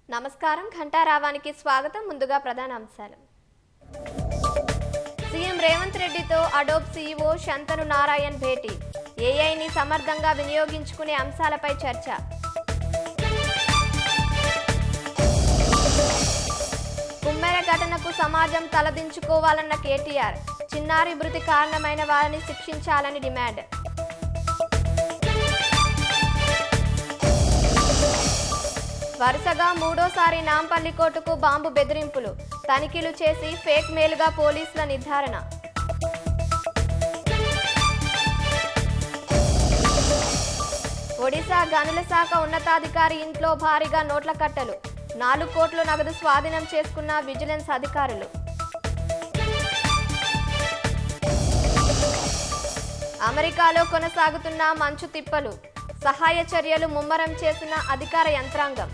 నమస్కారం ఘంటారావానికి స్వాగతం. ముందుగా ప్రధాన అంశాలు. సీఎం రేవంత్ రెడ్డితో అడోబ్ సీఈఓ శంతను నారాయణ్ భేటీ. ఏఐని సమర్థంగా వినియోగించుకునే అంశాలపై చర్చ. కుమ్మెర ఘటనకు సమాజం తలదించుకోవాలన్న కేటీఆర్. చిన్నారి మృతి కారణమైన వారిని శిక్షించాలని డిమాండ్. వరుసగా మూడోసారి నాంపల్లి కోర్టుకు బాంబు బెదిరింపులు. తనిఖీలు చేసి ఫేక్ మెయిల్గా పోలీసుల నిర్ధారణ. ఒడిశా గనుల శాఖ ఉన్నతాధికారి ఇంట్లో భారీగా నోట్ల కట్టలు. 4 కోట్ల నగదు స్వాధీనం చేసుకున్న విజిలెన్స్ అధికారులు. అమెరికాలో కొనసాగుతున్న మంచు తిప్పలు. సహాయ చర్యలు ముమ్మరం చేసిన అధికార యంత్రాంగం.